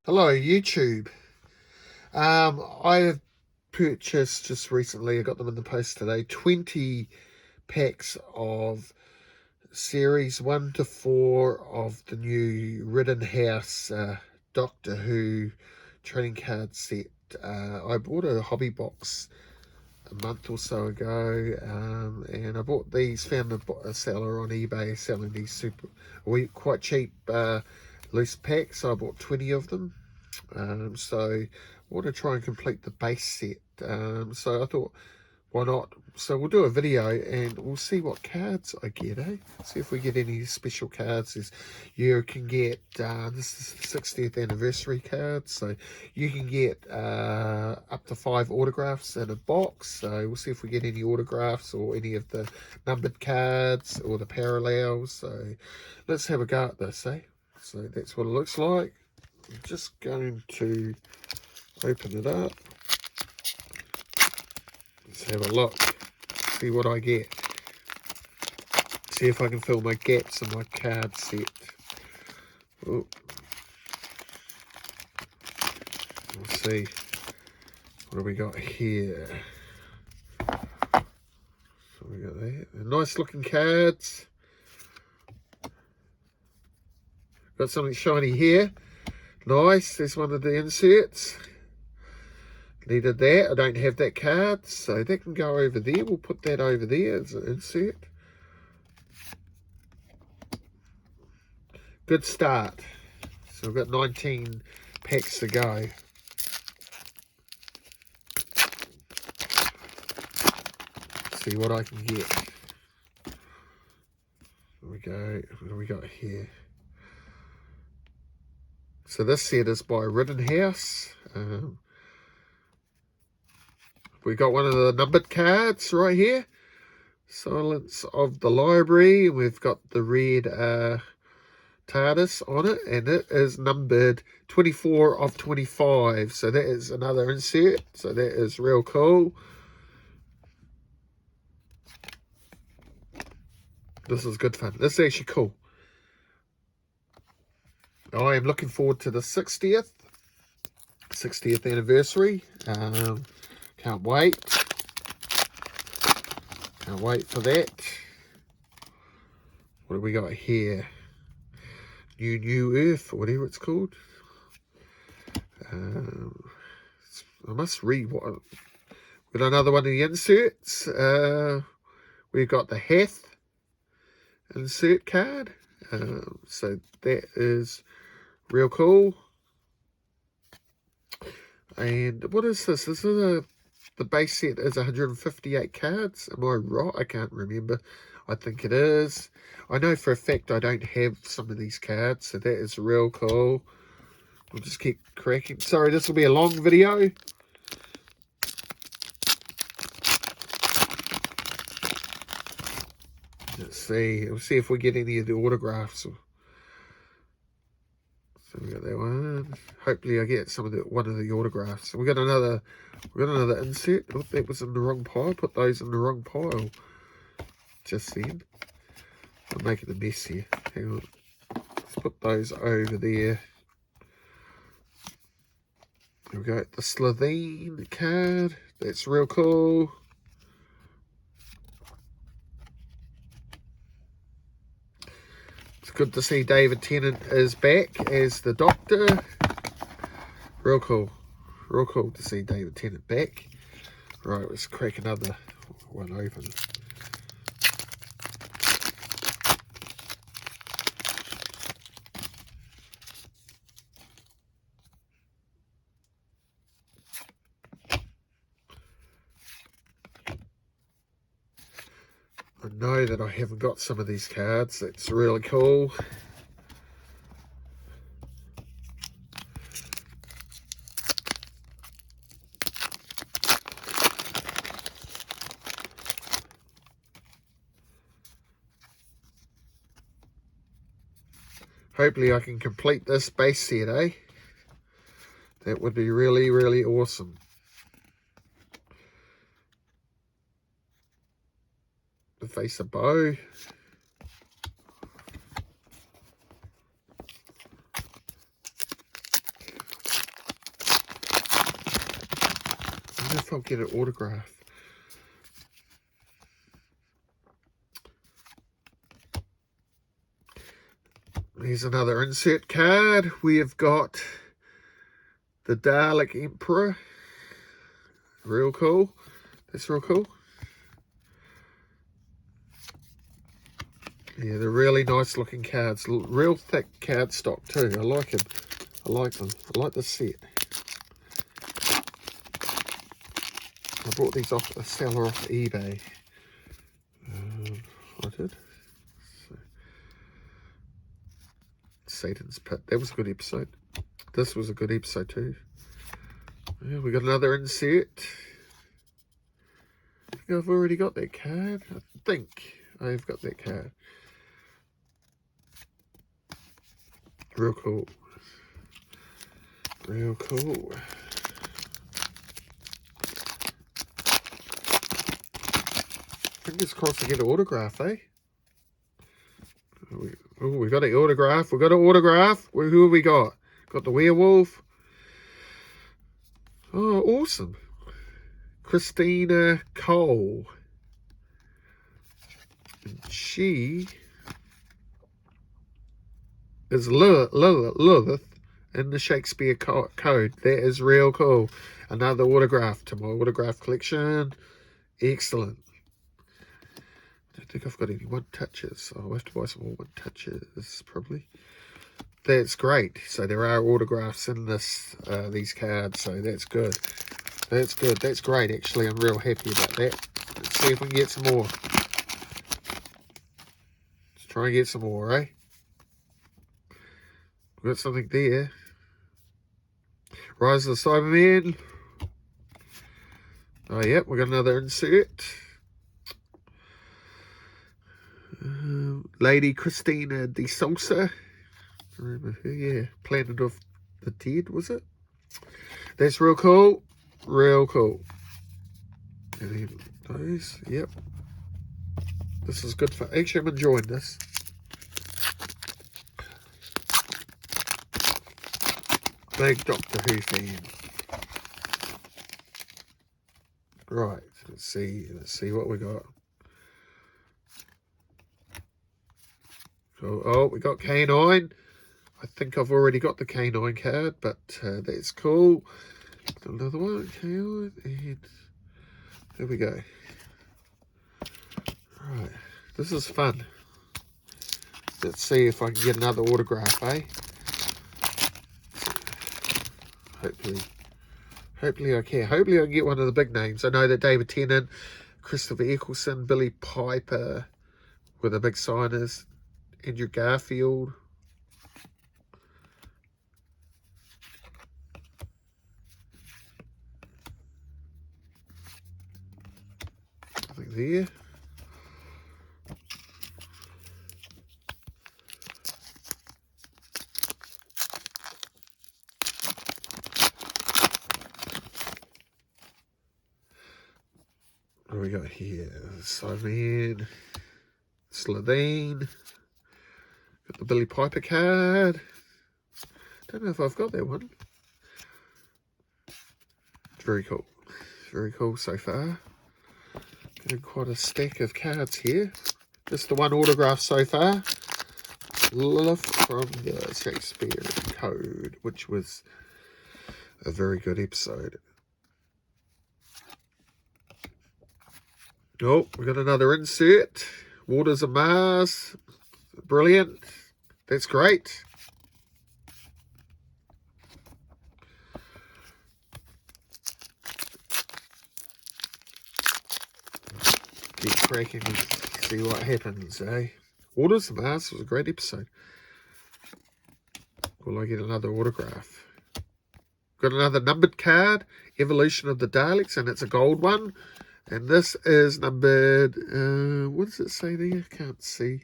Hello, YouTube. I have purchased just recently, I got them in the post today, 20 packs of series 1 to 4 of the new Rittenhouse Doctor Who trading card set. I bought a hobby box a month or so ago, and I bought these, found a seller on eBay selling these quite cheap loose packs, so I bought 20 of them. So I want to try and complete the base set. So I thought, why not? So we'll do a video and we'll see what cards I get, eh? See if we get any special cards. You can get, this is the 60th anniversary card, so you can get up to 5 autographs in a box. So we'll see if we get any autographs or any of the numbered cards or the parallels. So let's have a go at this, eh? So that's what it looks like. I'm just going to open it up. Let's have a look, see what I get. See if I can fill my gaps in my card set. Oh. We'll see. What have we got here? So we got there. Nice looking cards. Got something shiny here. Nice, there's one of the inserts. Needed that. I don't have that card, so that can go over there. We'll put that over there as an insert. Good start. So we've got 19 packs to go. See what I can get. There we go. What do we got here? So this set is by Rittenhouse. We got one of the numbered cards right here. Silence of the Library. We've got the red TARDIS on it, and it is numbered 24 of 25. So that is another insert. So that is real cool. This is good fun. This is actually cool. I am looking forward to the 60th anniversary. Can't wait. Can't wait for that. What do we got here? New Earth, or whatever it's called. I must read what. We've got another one of the inserts. We've got the Hath insert card. So that is real cool. And what is this? This is the base set is 158 cards. Am I right? I can't remember. I think it is. I know for a fact I don't have some of these cards, so that is real cool. We'll just keep cracking. Sorry, this will be a long video. Let's see. We'll see if we get any of the autographs. So we got that one. Hopefully I get one of the autographs. We got another insert. Oh, that was in the wrong pile. Put those in the wrong pile. Just then. I'm making a mess here. Hang on. Let's put those over there. There we go. The Slovene card. That's real cool. It's good to see David Tennant is back as the Doctor. Real cool. Real cool to see David Tennant back. Right, let's crack another one open. I know that I haven't got some of these cards. That's really cool. Hopefully I can complete this base set, eh? That would be really, really awesome. The face of bow. if I'll get an autograph. Here's another insert card. We have got the Dalek Emperor. Real cool. That's real cool. Yeah, they're really nice looking cards. Real thick card stock too. I like them. I like them. I like the set. I bought these off a seller off eBay. I did. So, Satan's Pit. That was a good episode. This was a good episode too. Yeah, we got another insert. I think I've already got that card. I think I've got that card. Real cool. Real cool. Fingers crossed to get an autograph, eh? Oh, we got an autograph. We got an autograph. Who have we got? Got the werewolf. Oh, awesome. Christina Cole. And she is Lilith in the Shakespeare Code. That is real cool. Another autograph to my autograph collection. Excellent. I don't think I've got any one touches. I'll have to buy some more one touches probably. That's great. So there are autographs in this these cards. So that's good. That's good. That's great. Actually, I'm real happy about that. Let's see if we can get some more. Let's try and get some more, eh? We've got something there. Rise of the Cybermen. Oh, yep. We got another insert. Lady Christina de Sousa. I remember her, yeah. Planet of the Dead, was it? That's real cool. Real cool. And then those, yep. This is good for. Actually, I'm enjoying this. Big Doctor Who fan. Right, let's see what we got. So, oh, we got K9. I think I've already got the K9 card, but that's cool. Another one, K9, and there we go. Right, this is fun. Let's see if I can get another autograph, eh? Hopefully I can. Hopefully I can get one of the big names. I know that David Tennant, Christopher Eccleston, Billy Piper were the big signers. Andrew Garfield. I think there. What do we got here? Cyberman, Slitheen. Got the Billy Piper card. Don't know if I've got that one. Very cool. Very cool so far. Getting quite a stack of cards here. Just the one autograph so far. Lilith from the Shakespeare Code, which was a very good episode. Oh, we got another insert. Waters of Mars. Brilliant. That's great. Keep cracking and see what happens, eh? Waters of Mars was a great episode. Will I get another autograph? Got another numbered card. Evolution of the Daleks, and it's a gold one. And this is numbered, what does it say there? Can't see.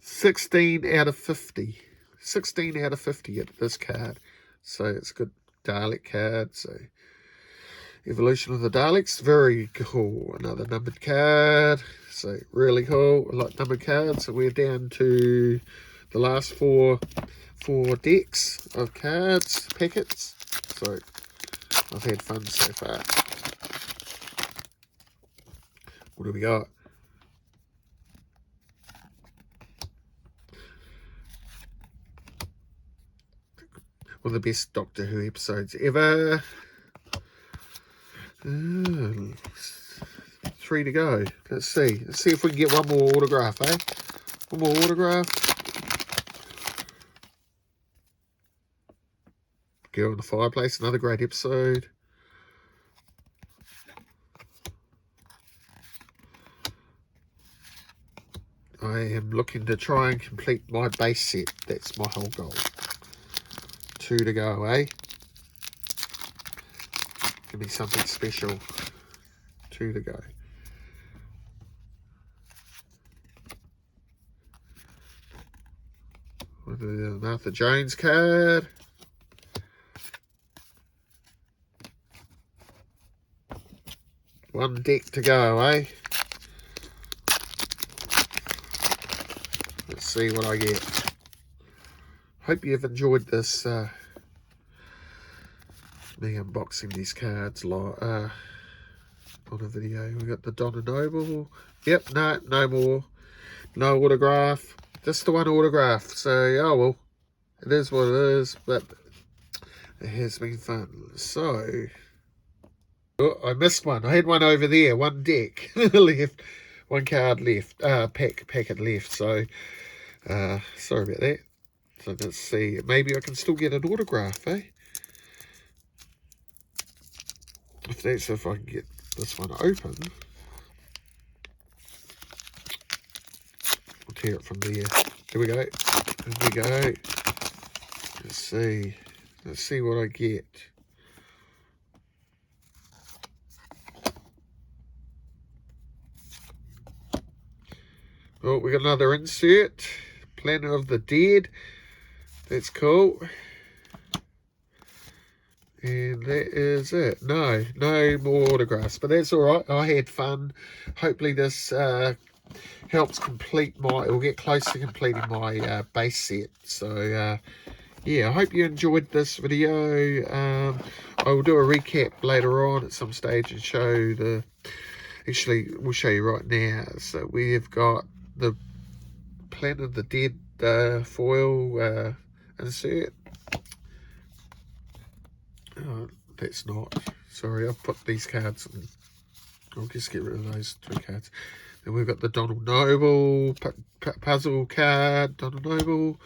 16 out of 50. 16 out of 50 at this card. So it's a good Dalek card. So Evolution of the Daleks, very cool. Another numbered card. So really cool. I like numbered cards. So we're down to the last four decks of cards, packets. So I've had fun so far. What do we got? One of the best Doctor Who episodes ever. 3 to go. Let's see. Let's see if we can get one more autograph, eh? One more autograph. Girl in the Fireplace, another great episode. I am looking to try and complete my base set. That's my whole goal. 2 to go, eh? Give me something special. 2 to go. With the Martha Jones card. One deck to go, eh? Let's see what I get. Hope you've enjoyed this me unboxing these cards on a video. We got the Donna Noble. Yep, no more. No autograph. Just the one autograph. So, oh well. It is what it is, but it has been fun. So, oh, I missed one. I had one over there. One deck left. One card left. Packet left. So, sorry about that. So let's see. Maybe I can still get an autograph, eh? If I can get this one open. I'll tear it from there. Here we go. Here we go. Let's see. Let's see what I get. Oh, we got another insert. Planet of the Dead. That's cool. And that is it. No more autographs. But that's alright. I had fun. Hopefully this helps complete my, or get close to completing my base set. So, yeah, I hope you enjoyed this video. I will do a recap later on at some stage and show the, actually, we'll show you right now. So we've got the Planet of the Dead foil insert. Oh, that's not. Sorry, I've put these cards in. I'll just get rid of those 2 cards. Then we've got the Donald Noble puzzle card. Donald Noble.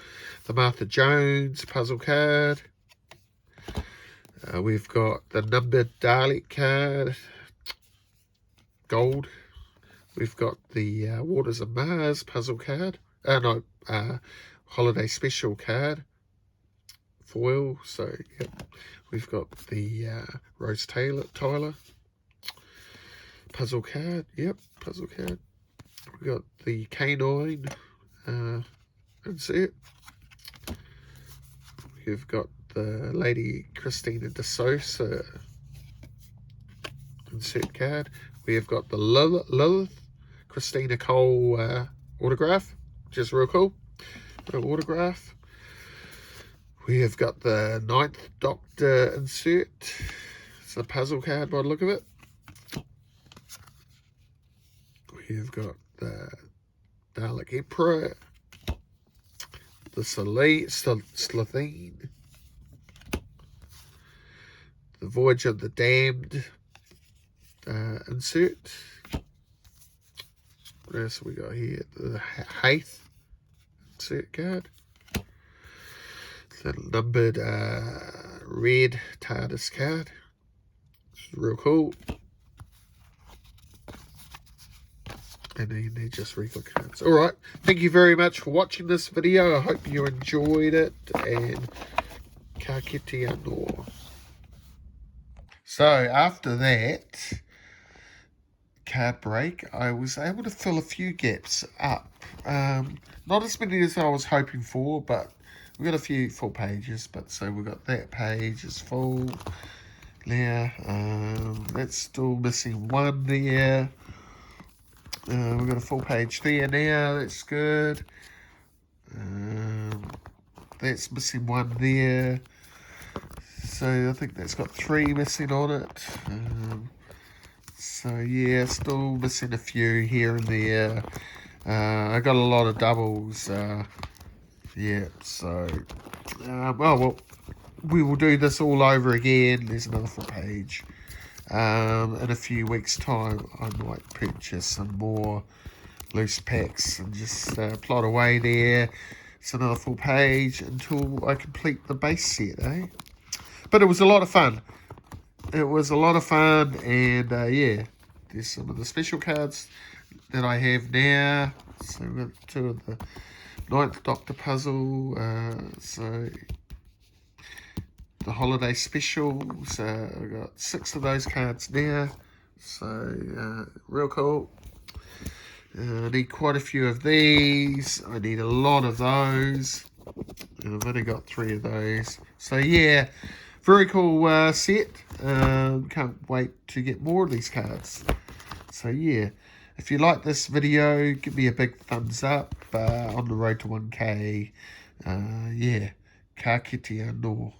The Martha Jones puzzle card. We've got the numbered Dalek card. Gold. We've got the Waters of Mars puzzle card. Holiday special card. Foil. So, yep. We've got the Rose Tyler puzzle card. Yep, puzzle card. We've got the Canine insert. We've got the Lady Christina de Sousa insert card. We have got the Lilith Christina Cole autograph, which is real cool. Autograph. We have got the 9th Doctor insert. It's a puzzle card by the look of it. We've got the Dalek Emperor. The Slitheen. The Voyage of the Damned insert. What else have we got here? The Haith insert card. The numbered red TARDIS card. It's real cool. And then they're just regular cards. Alright, thank you very much for watching this video. I hope you enjoyed it. And ka kite anō. So after that card break, I was able to fill a few gaps up. Not as many as I was hoping for, but we've got a few full pages. But so we've got that page is full now. That's still missing one there. We've got a full page there now. That's good. That's missing one there. So I think that's got 3 missing on it. So yeah, still missing a few here and there. I got a lot of doubles. Yeah, so well, we will do this all over again. There's another full page. In a few weeks' time, I might purchase some more loose packs and just plot away there. It's another full page until I complete the base set, eh? But it was a lot of fun. It was a lot of fun, and yeah, there's some of the special cards that I have now. So we've got 2 of the 9th Doctor puzzle. So the holiday specials. I've got 6 of those cards now. So real cool. I need quite a few of these. I need a lot of those. And I've only got 3 of those. So yeah, very cool set. Can't wait to get more of these cards. So yeah, if you like this video, give me a big thumbs up. On the road to 1K. Yeah, ka kite anō.